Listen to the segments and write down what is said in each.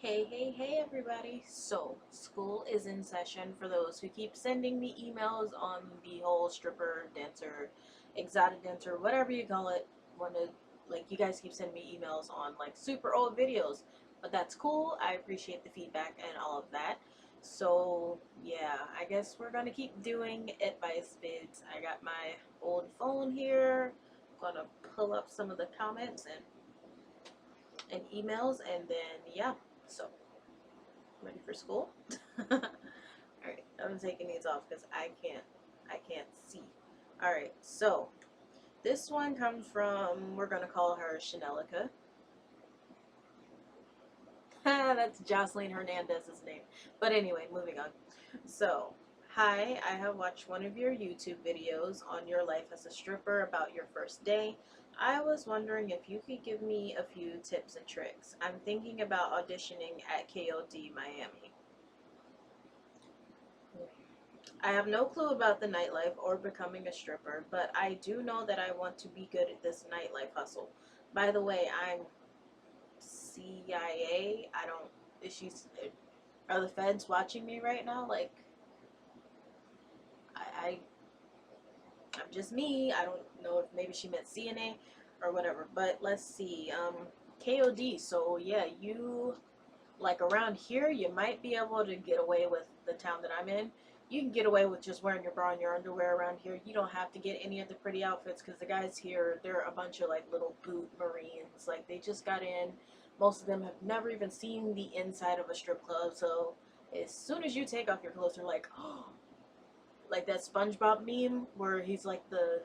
Hey everybody. So, school is in session for those who keep sending me emails on the whole stripper, dancer, exotic dancer, whatever you call it. You guys keep sending me emails on like super old videos. But that's cool. I appreciate the feedback and all of that. So, yeah, I guess we're gonna keep doing advice vids. I got my old phone here. Gonna pull up some of the comments and emails, and then yeah. So ready for school? Alright, I'm taking these off because I can't see. Alright, so this one comes from, we're gonna call her Chanelica. That's Jocelyn Hernandez's name. But anyway, moving on. So, hi, I have watched one of your YouTube videos on your life as a stripper about your first day. I was wondering if you could give me a few tips and tricks. I'm thinking about auditioning at KOD Miami. I have no clue about the nightlife or becoming a stripper, but I do know that I want to be good at this nightlife hustle. By the way, I'm CIA. I don't. Is she? Are the feds watching me right now? Like, I I'm just me. I don't know if maybe she meant CNA or whatever. But let's see. KOD. So yeah, you like around here, you might be able to get away with the town that I'm in. You can get away with just wearing your bra and your underwear around here. You don't have to get any of the pretty outfits because the guys here, they're a bunch of like little boot Marines. Like they just got in. Most of them have never even seen the inside of a strip club. So as soon as you take off your clothes, they're like, oh, like that SpongeBob meme where he's like the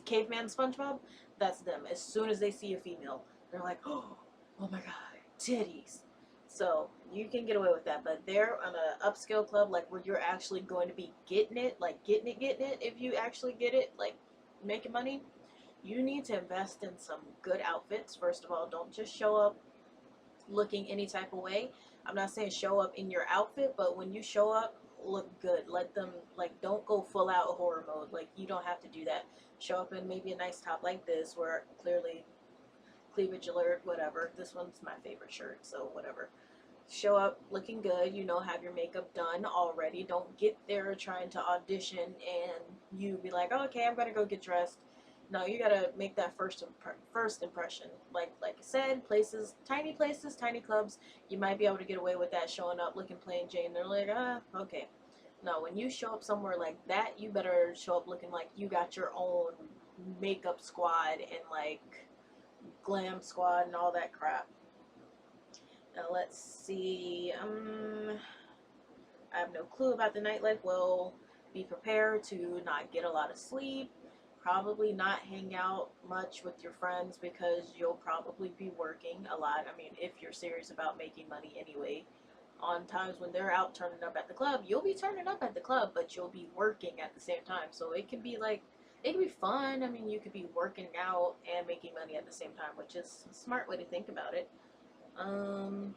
caveman SpongeBob. That's them. As soon as they see a female, they're like, oh my god, titties. So you can get away with that, but they're on a upscale club, like where you're actually going to be getting it, like getting it. If you actually get it, like making money, you need to invest in some good outfits. First of all, don't just show up looking any type of way. I'm not saying show up in your outfit, but when you show up, look good. Let them, like, don't go full out horror mode. Like, you don't have to do that. Show up in maybe a nice top like this where clearly cleavage alert, whatever. This one's my favorite shirt, so whatever. Show up looking good, have your makeup done already. Don't get there trying to audition and you be like, oh, okay, I'm gonna go get dressed. No, you gotta make that first impression. Like I said, places, tiny clubs, you might be able to get away with that showing up looking plain Jane. They're like, okay. No, when you show up somewhere like that, you better show up looking like you got your own makeup squad and like glam squad and all that crap. Now let's see. I have no clue about the nightlife. Well, be prepared to not get a lot of sleep. Probably not hang out much with your friends because you'll probably be working a lot. I mean, if you're serious about making money anyway. On times when they're out turning up at the club, you'll be turning up at the club, but you'll be working at the same time. So it can be like, it can be fun. I mean, you could be working out and making money at the same time, which is a smart way to think about it. Um,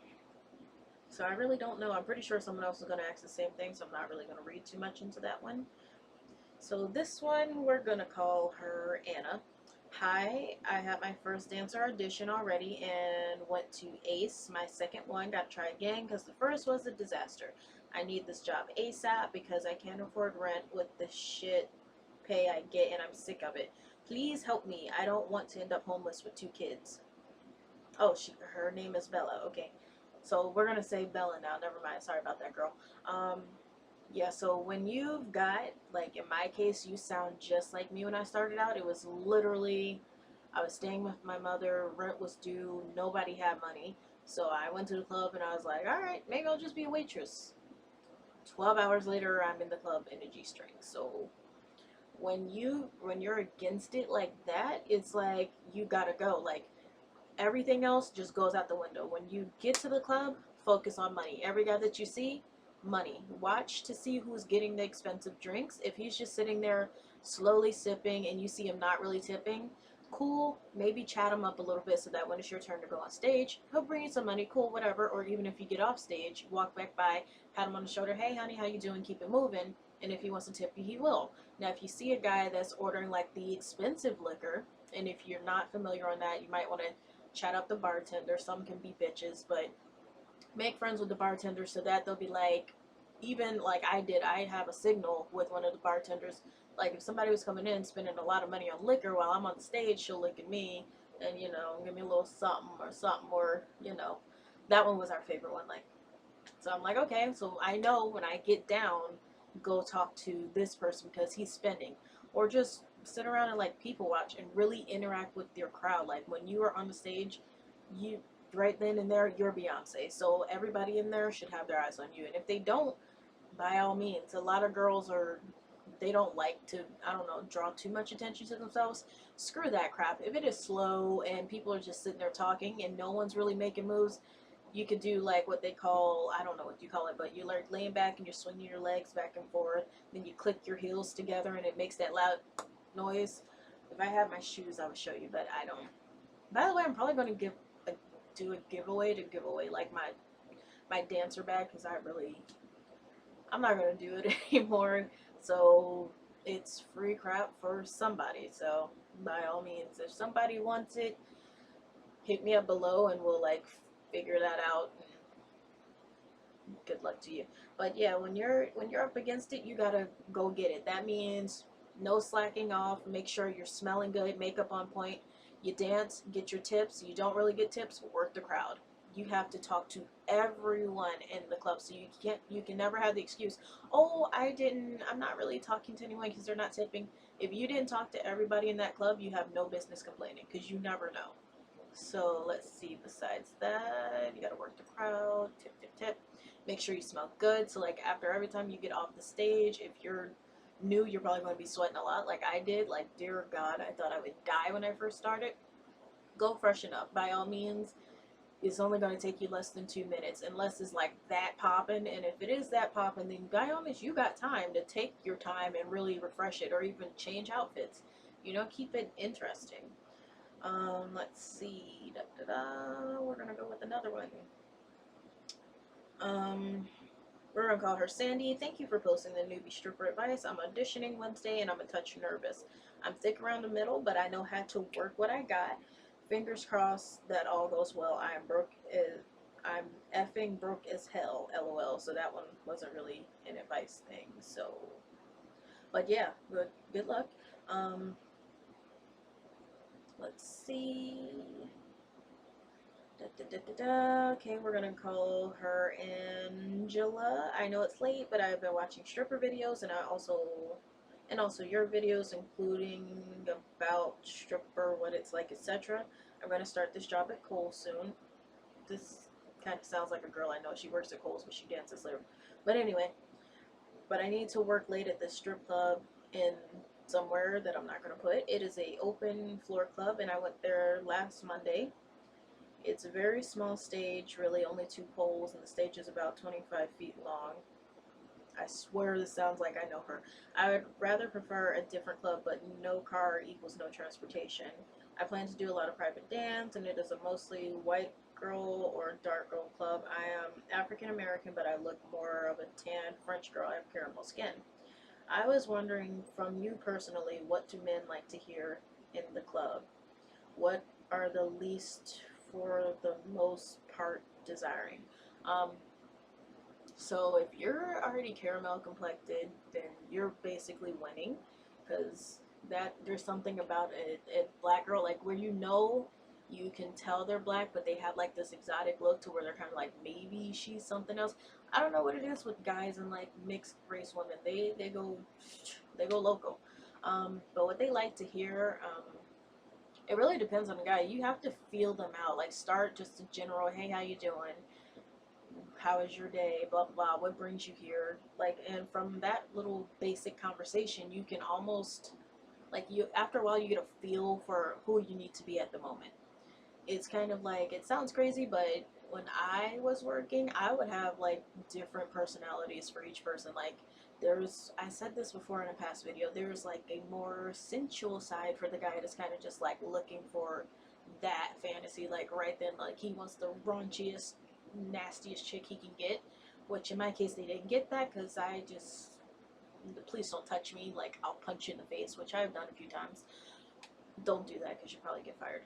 so I really don't know. I'm pretty sure someone else is going to ask the same thing, so I'm not really going to read too much into that one. So this one, we're going to call her Anna. Hi, I had my first dancer audition already and went to Ace. My second one, got to try again because the first was a disaster. I need this job ASAP because I can't afford rent with the shit pay I get and I'm sick of it. Please help me. I don't want to end up homeless with 2 kids. Oh, her name is Bella. Okay. So we're gonna say Bella now. Never mind. Sorry about that, girl. Um, yeah. So when you've got, like in my case, you sound just like me when I started out. It was literally, I was staying with my mother. Rent was due. Nobody had money. So I went to the club and I was like, all right, maybe I'll just be a waitress. 12 hours later, I'm in the club in a G-string. So when you're against it like that, it's like you gotta go. Like everything else just goes out the window. When you get to the club, focus on money. Every guy that you see, money. Watch to see who's getting the expensive drinks. If he's just sitting there slowly sipping and you see him not really tipping, cool. Maybe chat him up a little bit so that when it's your turn to go on stage, he'll bring you some money, cool, whatever. Or even if you get off stage, walk back by, pat him on the shoulder, hey honey, how you doing? Keep it moving. And if he wants to tip you, he will. Now, if you see a guy that's ordering like the expensive liquor, and if you're not familiar on that, you might want to chat up the bartender. Some can be bitches, but make friends with the bartenders so that they'll be like, even like I did, I have a signal with one of the bartenders. Like if somebody was coming in spending a lot of money on liquor while I'm on the stage, she'll look at me and, you know, give me a little something, or, you know, that one was our favorite one. Like, so I'm like, okay, so I know when I get down, go talk to this person because he's spending. Or just sit around and like people watch and really interact with your crowd. Like when you are on the stage, you right then and there, you're Beyonce. So everybody in there should have their eyes on you. And if they don't, by all means, a lot of girls are, they don't like to, I don't know, draw too much attention to themselves. Screw that crap. If it is slow and people are just sitting there talking and no one's really making moves, you could do like what they call, I don't know what you call it, but you're like laying back and you're swinging your legs back and forth. Then you click your heels together and it makes that loud noise. If I had my shoes, I would show you, but I don't. By the way, I'm probably going to do a giveaway to give away like my dancer bag because I'm not going to do it anymore. So it's free crap for somebody. So by all means, if somebody wants it, hit me up below and we'll like figure that out. Good luck to you. But yeah, when you're up against it, you gotta go get it. That means no slacking off. Make sure you're smelling good, makeup on point. You dance, get your tips. You don't really get tips, work the crowd. You have to talk to everyone in the club, so you can never have the excuse, oh, I'm not really talking to anyone because they're not tipping. If you didn't talk to everybody in that club, you have no business complaining because you never know. So let's see, besides that, you gotta work the crowd, tip, tip, tip. Make sure you smell good. So like after every time you get off the stage, if you're new, you're probably going to be sweating a lot like I did. Like, dear God, I thought I would die when I first started. Go freshen up. By all means, it's only going to take you less than 2 minutes, unless it's like that popping. And if it is that popping, then by all means, you got time to take your time and really refresh it or even change outfits. You know, keep it interesting. Let's see. Da, da, da. We're gonna go with another one. We're gonna call her Sandy. Thank you for posting the newbie stripper advice. I'm auditioning Wednesday and I'm a touch nervous. I'm thick around the middle, but I know how to work what I got. Fingers crossed that all goes well. I'm effing broke as hell. LOL. So that one wasn't really an advice thing. So, but yeah, good luck. Let's see. Da, da, da, da, da. Okay, we're gonna call her Angela. I know it's late, but I've been watching stripper videos and also your videos, including about stripper, what it's like, etc. I'm gonna start this job at Kohl's soon. This kind of sounds like a girl I know. She works at Kohl's, but she dances there. But anyway, but I need to work late at this strip club in somewhere that I'm not gonna put. It is a open floor club, and I went there last Monday. It's a very small stage, really only 2 poles, and the stage is about 25 feet long. I swear this sounds like I know her. I would rather prefer a different club, but no car equals no transportation. I plan to do a lot of private dance, and it is a mostly white girl or dark girl club. I am African American, but I look more of a tan French girl. I have caramel skin. I was wondering from you personally, what do men like to hear in the club? What are the least for the most part desiring? Um, so if you're already caramel complected, then you're basically winning, because that there's something about a black girl, like where you can tell they're black, but they have like this exotic look to where they're kind of like maybe she's something else. I don't know what it is with guys and like mixed race women. They go local. But what they like to hear, it really depends on the guy. You have to feel them out. Like start just a general, hey, how you doing? How is your day? Blah blah blah. What brings you here? Like, and from that little basic conversation, you can almost after a while you get a feel for who you need to be at the moment. It's kind of like, it sounds crazy, but when I was working, I would have like different personalities for each person. Like I said this before in a past video, there's like a more sensual side for the guy that's kind of just like looking for that fantasy, like right then, like he wants the raunchiest, nastiest chick he can get, which in my case they didn't get that because please don't touch me, like I'll punch you in the face, which I've done a few times. Don't do that because you'll probably get fired.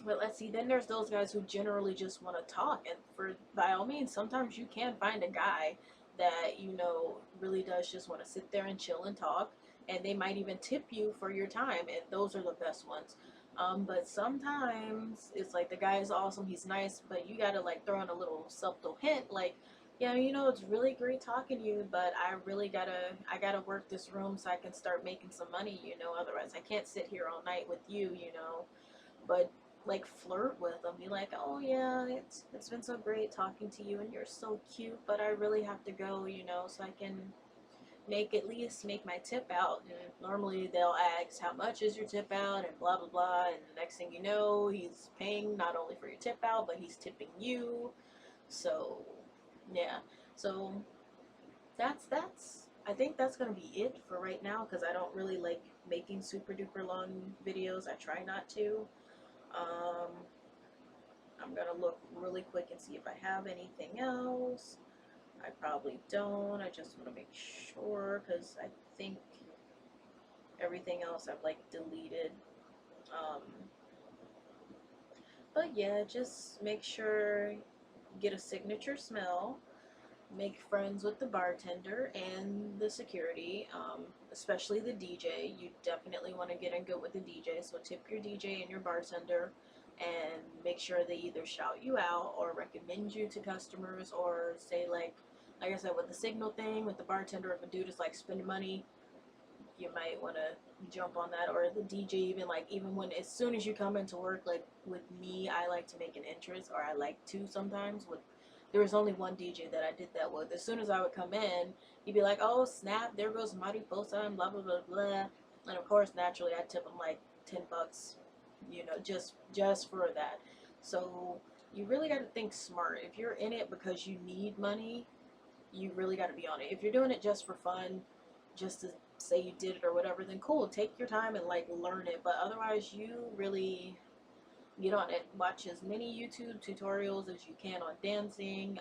But let's see, then there's those guys who generally just want to talk, and for by all means, sometimes you can find a guy that you know really does just want to sit there and chill and talk, and they might even tip you for your time, and those are the best ones. But sometimes it's like the guy is awesome, he's nice, but you gotta like throw in a little subtle hint, like, yeah, you know, it's really great talking to you, but I gotta work this room so I can start making some money, you know, otherwise I can't sit here all night with you, you know. But like flirt with them, be like, oh yeah, it's been so great talking to you and you're so cute, but I really have to go, you know, so I can make at least make my tip out. And normally they'll ask, how much is your tip out, and blah blah blah, and the next thing you know, he's paying not only for your tip out, but he's tipping you. So yeah, so that's I think that's gonna be it for right now, because I don't really like making super duper long videos. I try not to. um I'm gonna look really quick and see if I have anything else. I probably don't. I just want to make sure, because I think everything else I've like deleted. Um, but yeah, just make sure, get a signature smell, make friends with the bartender and the security, especially the DJ. You definitely want to get in good with the DJ, so tip your DJ and your bartender, and make sure they either shout you out or recommend you to customers, or say like I said with the signal thing with the bartender, if a dude is like spending money, you might want to jump on that. Or the DJ, even like, even when as soon as you come into work, like with me, I like to make an entrance, or I like to sometimes with, there was only one DJ that I did that with. As soon as I would come in, he'd be like, oh snap, there goes Mariposa and blah blah blah blah, and of course naturally I tip him like $10, you know, just for that. So you really got to think smart. If you're in it because you need money, you really got to be on it. If you're doing it just for fun, just to say you did it or whatever, then cool, take your time and like learn it. But otherwise, you really get on it. Watch as many YouTube tutorials as you can on dancing.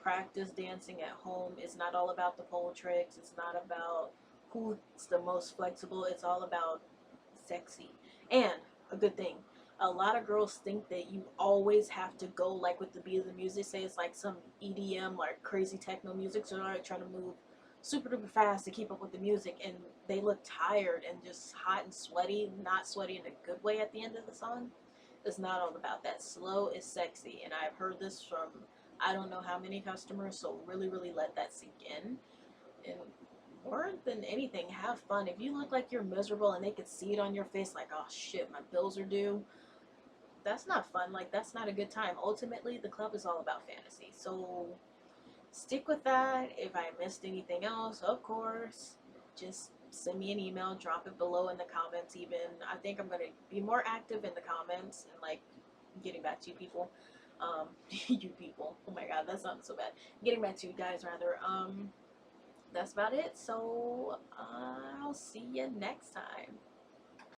Practice dancing at home. It's not all about the pole tricks. It's not about who's the most flexible. It's all about sexy. And a good thing, a lot of girls think that you always have to go like with the beat of the music. Say it's like some EDM, like crazy techno music, so they're like trying to move super duper fast to keep up with the music, and they look tired and just hot and sweaty, not sweaty in a good way at the end of the song. It's not all about that. Slow is sexy, and I've heard this from I don't know how many customers, so really really let that sink in. And more than anything, have fun. If you look like you're miserable and they can see it on your face, like, oh shit, my bills are due, that's not fun. Like, that's not a good time. Ultimately, the club is all about fantasy. So stick with that. If I missed anything else, of course, just send me an email, drop it below in the comments. Even I think I'm going to be more active in the comments and like getting back to you people. You people, oh my god, that sounds so bad. Getting back to you guys rather. That's about it. So I'll see you next time.